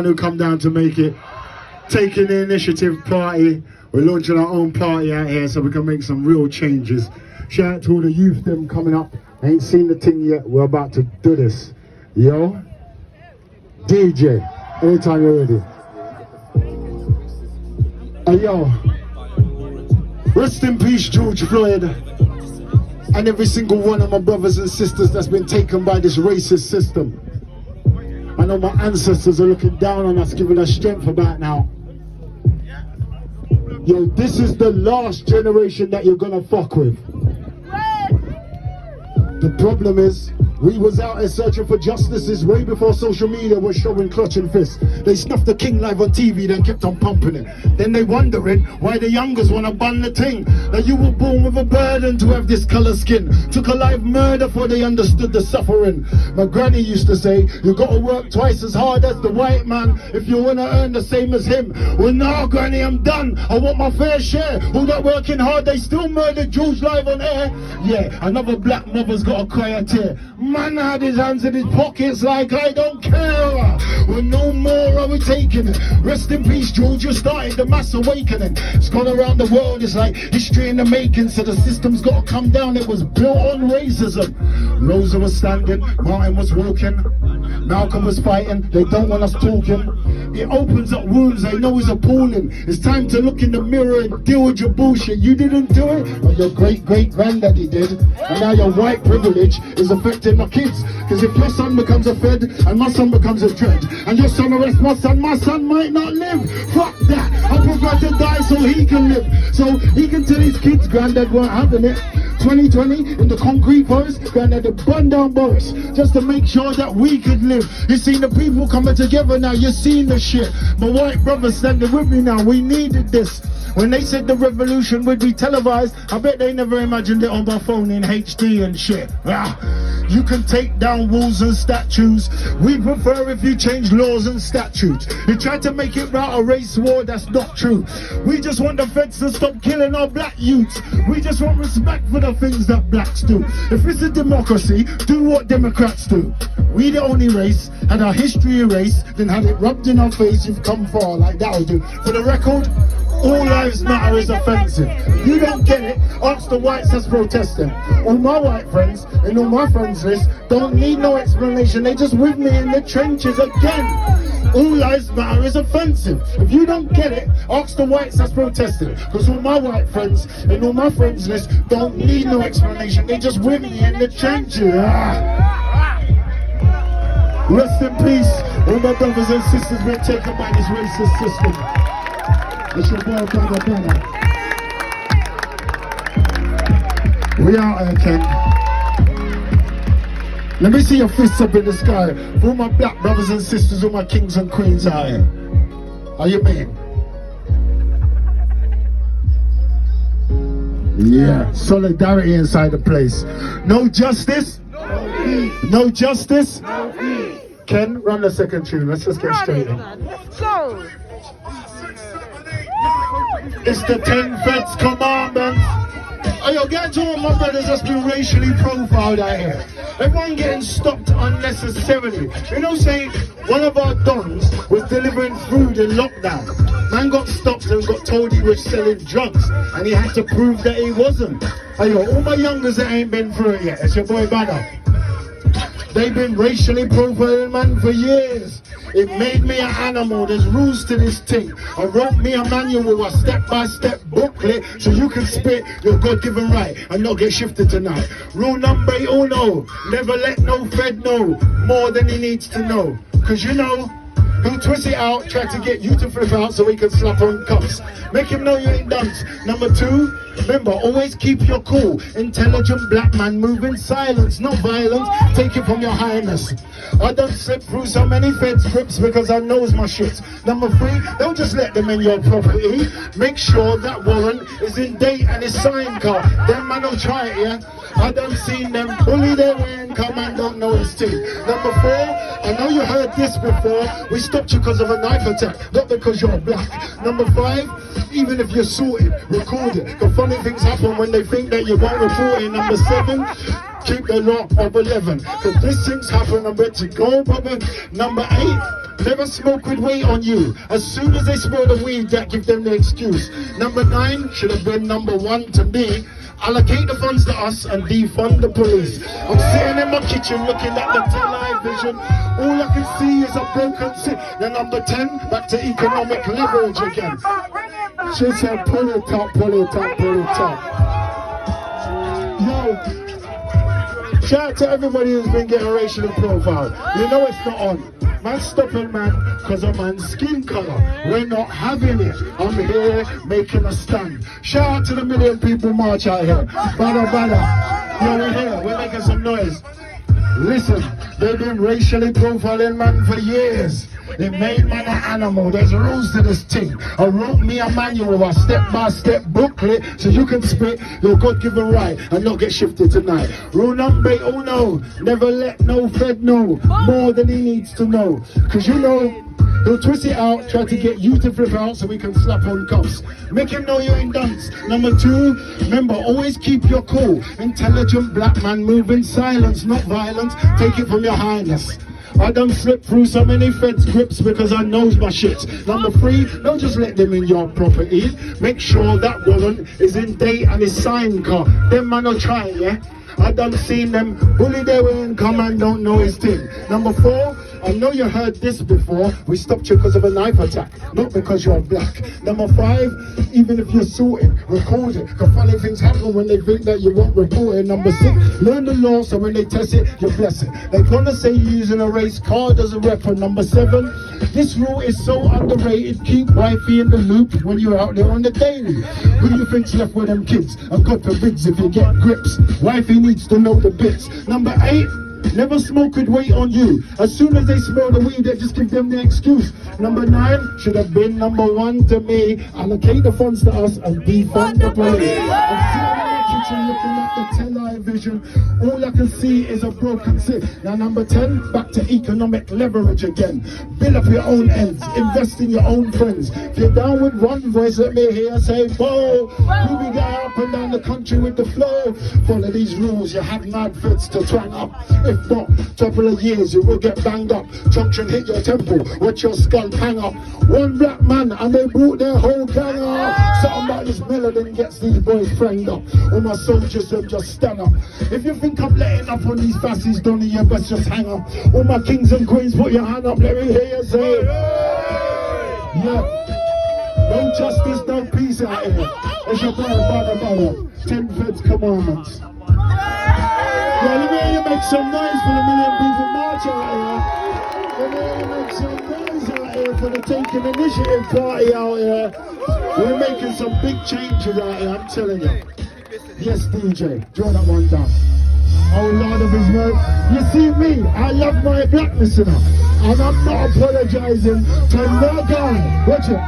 who come down to make it, taking the initiative party. We're launching our own party out here so we can make some real changes. Shout out to all the youth them coming up. Ain't seen the thing yet. We're about to do this. Yo, DJ, anytime you're ready. Hey yo, rest in peace George Floyd and every single one of my brothers and sisters that's been taken by this racist system. I know my ancestors are looking down on us, giving us strength about now. Yo, this is the last generation that you're gonna fuck with. The problem is, we was out here searching for justices way before social media was showing clutching fists. They snuffed the king live on TV, then kept on pumping it. Then they wondering why the youngers wanna bun the ting. That you were born with a burden to have this color skin. Took a live murder before they understood the suffering. My granny used to say, you gotta work twice as hard as the white man if you wanna earn the same as him. Well now granny, I'm done, I want my fair share. All that working hard, they still murdered George live on air. Yeah, another black mother's got a cry a tear. Man had his hands in his pockets like I don't care. Well, no more are we taking it. Rest in peace, George, you started the mass awakening. It's gone around the world, it's like history in the making. So the system's got to come down, it was built on racism. Rosa was standing, Martin was walking, Malcolm was fighting, they don't want us talking. It opens up wounds they know is appalling. It's time to look in the mirror and deal with your bullshit. You didn't do it, but your great-great-granddaddy did. And now your white privilege is affecting my kids. Because if your son becomes a Fed and my son becomes a dread, and your son arrests my son might not live. Fuck that, I prefer to die so he can live. So he can tell his kids granddad weren't having it. 2020 in the concrete forest, granddad had burned down Boris just to make sure that we could live. You seen the people coming together now, you seen the shit. My white brothers standing with me now, we needed this. When they said the revolution would be televised, I bet they never imagined it on my phone in HD and shit. You can take down walls and statues. We prefer if you change laws and statutes. You try to make it about a race war, that's not true. We just want the feds to stop killing our black youths. We just want respect for the things that blacks do. If it's a democracy, do what Democrats do. We the only race, had our history erased, then had it rubbed in our face, you've come far, like that'll do. For the record, all lives matter is offensive. If you don't get it, ask the whites that's protesting. All my white friends and all my friends list don't need no explanation, they just with me in the trenches again. All lives matter is offensive. If you don't get it, ask the whites that's protesting. Because all my white friends and all my friends list don't need no explanation, they just with me in the trenches. Rest in peace, all my brothers and sisters been taken by this racist system. It's your boy, Brother Benner. We out here, Ken. Let me see your fists up in the sky. For all my black brothers and sisters, all my kings and queens out here. How you mean? Yeah, solidarity inside the place. No justice? No peace. No justice? No peace. Ken, run the second tune. Let's just get straight in. Let's go. It's the 10 Feds commandments. Oh, yo, get to all my brothers that's been racially profiled out here. Everyone getting stopped unnecessarily. You know, saying one of our dons was delivering food in lockdown. Man got stopped and got told he was selling drugs, and he had to prove that he wasn't. Oh, yo, all my youngers that ain't been through it yet, it's your boy Banner. They've been racially profiling man for years. It made me an animal, there's rules to this thing. I wrote me a manual, a step-by-step booklet, so you can spit your God-given right and not get shifted tonight. Rule number 1, never let no Fed know more than he needs to know. Cause you know, he'll twist it out, try to get you to flip out so he can slap on cuffs. Make him know you ain't done. Number 2, remember, always keep your cool. Intelligent black man, move in silence, not violence. Take it from your highness. I don't slip through so many Fed scripts because I knows my shit. Number 3, don't just let them in your property. Make sure that warrant is in date and it's signed card. Them man don't try it, yeah? I done seen them bully their way and come and don't know his thing. Number 4, I know you heard this before. We stopped you because of a knife attack, not because you're black. Number 5, even if you're sorted, record it. The funny things happen when they think that you won't report it. Number 7, keep the law of 11. Because these things happen, I'm ready to go, brother. Number 8, Never smoke with weight on you. As soon as they smell the weed, that give them the excuse. Number 9 should have been number 1 to me. Allocate the funds to us and defund the police. I'm sitting in my kitchen looking at the television. All I can see is a broken city. Then number 10, back to economic leverage again. She said, pull it up, pull it up, pull it up. Yo, shout out to everybody who's been getting racial profile. You know it's not on. Man stopping man because of man's skin color. We're not having it. I'm here making a stand. Shout out to the million people march out here. Bada bada. Yo, we're here. We're making some noise. Listen, they've been racially profiling man for years. They made man an animal. There's rules to this thing. I wrote me a manual, a step-by-step booklet, so you can spit your God-given right and not get shifted tonight. Rule number 8, oh no, never let no Fed know more than he needs to know. Cause you know, he'll twist it out, try to get you to flip out so we can slap on cuffs. Make him know you ain't dunce. Number 2, remember, always keep your cool. Intelligent black man, move in silence, not violence. Take it from your highness. I done slip through so many feds grips because I knows my shit. Number 3, don't just let them in your property. Make sure that warrant is in date and is signed, car. Them man are trying, yeah? I done seen them bully their way in come and don't know his thing. Number 4, I know you heard this before. We stopped you because of a knife attack, not because you're black. Number 5, even if you're sorted, record it. Cause funny things happen when they think that you won't report it. Number 6, learn the law so when they test it, you bless it. They're gonna say you're using a race card as a weapon. Number 7, this rule is so underrated. Keep wifey in the loop when you're out there on the daily. Who you think's left with them kids? And God forbids if you get grips. Wifey needs to know the bits. Number 8, never smoke with weight on you. As soon as they smell the weed, they just give them the excuse. Number 9 should have been number 1 to me. Allocate the funds to us and defund the police. I'm sitting in my kitchen looking at the television. All I can see is a broken city. Now number 10, back to economic leverage again. Build up your own ends. Invest in your own friends. If you're down with one voice, let me hear say, "Bo!" We be going up and down the country with the flow. Follow these rules, you have mad fits to twang up. If not, couple of years you will get banged up. Junction hit your temple, watch your skull hang up. One black man and they brought their whole gang up. Something about this melody gets these boys framed up. All my soldiers them just stand up. If you think I'm letting up on these fascists, Donny, you best just hang up. All my kings and queens, put your hand up, let me hear you say, yeah. No justice, no peace out here. It's your brother. 10 Feds commandments. Yeah, let me hear you make some noise for the million people march out here. Let me hear you make some noise out here for the Taking Initiative party out here. We're making some big changes out here, I'm telling you. Yes, DJ, draw that one down. Oh Lord of His word. You see me, I love my blackness enough. And I'm not apologizing to no guy. Watch it.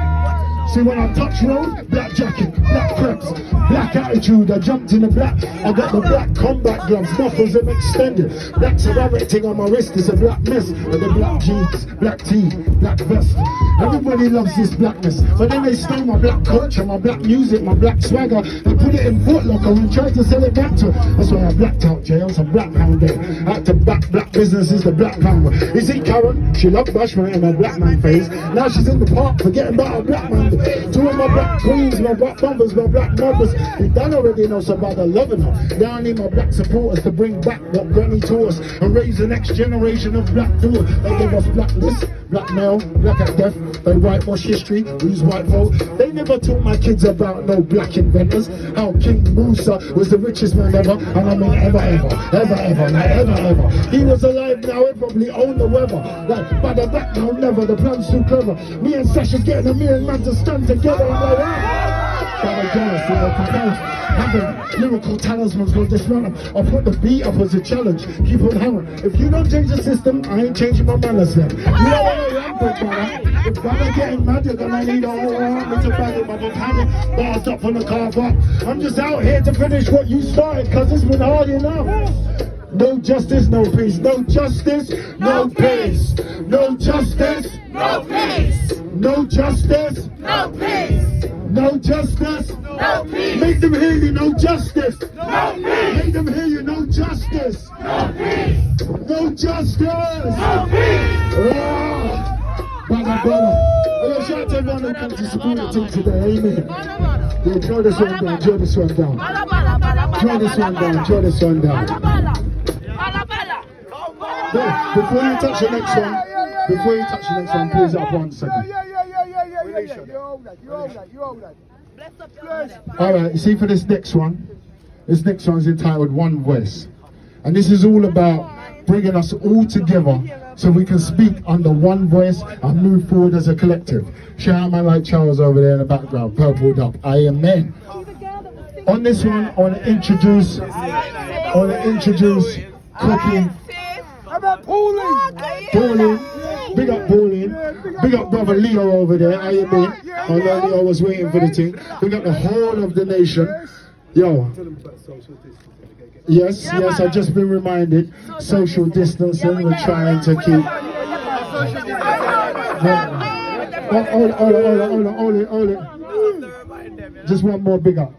See when I touch road, black jacket, black crepes, black attitude, I jumped in the black, I got the black combat gloves, knuckles them extended, black ceramic thing on my wrist is a black mess, with the black jeans, black tee, black vest. Everybody loves this blackness, but then they stole my black culture, my black music, my black swagger, they put it in Foot Locker and tried to sell it back to her. That's why I blacked out jail, some black pound day. I had to back black businesses, the black pound. You see Karen, she loved Bashman in her black man phase, now she's in the park forgetting about her black man. Two of my black queens, my black brothers, my black mothers, we done already know about the loving her. Now I need my black supporters to bring back what Granny taught us and raise the next generation of black doers. They give us blackness, black male, black at death. They whitewash history, we use white folk. They never taught my kids about no black inventors. How King Musa was the richest man ever, and I mean ever. He was alive now, he probably owned the weather. Like, by the back now, never, the plan's too clever. Me and Sasha getting a million man to stand together. I'm like, having lyrical talismans go dismantle. I'll put the beat up as a challenge. Keep on hammering. If you don't change the system, I ain't changing my manners then. You know what I am, big brother? If brother getting mad, you're gonna need a whole army to bag it. My vocabulary bars up from the car park. I'm just out here to finish what you started, cause it's been hard enough. No justice, no peace. No justice, no peace. No justice, no peace. No justice, no peace. No justice, no peace. Make them hear you, no justice. No peace. Make them hear you, no justice. No peace. No justice. No peace. Brother. Hey, shout out to everyone who comes to support the team today, amen. Yeah, draw this one down, draw this one down. Draw this one down, draw this one down. Yeah, before you touch the next one, please up 1 second. Alright, you see for this next one's entitled One Voice. And this is all about bringing us all together so we can speak under one voice and move forward as a collective. Shout out man like Charles over there in the background, purpled up. Amen. On this one, I want to introduce Cookie. Pauline. Big up Pauline. Big up brother Leo over there. Amen. I know Leo was waiting for the thing. Big up the whole of the nation. Yo. Yes, I've just been reminded. Social distancing, we're trying to keep. Hold it. Just one more big up.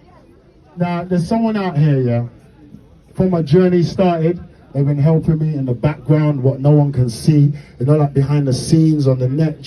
Now, there's someone out here, yeah. From my journey started, they've been helping me in the background, what no one can see. You know, like behind the scenes on the net.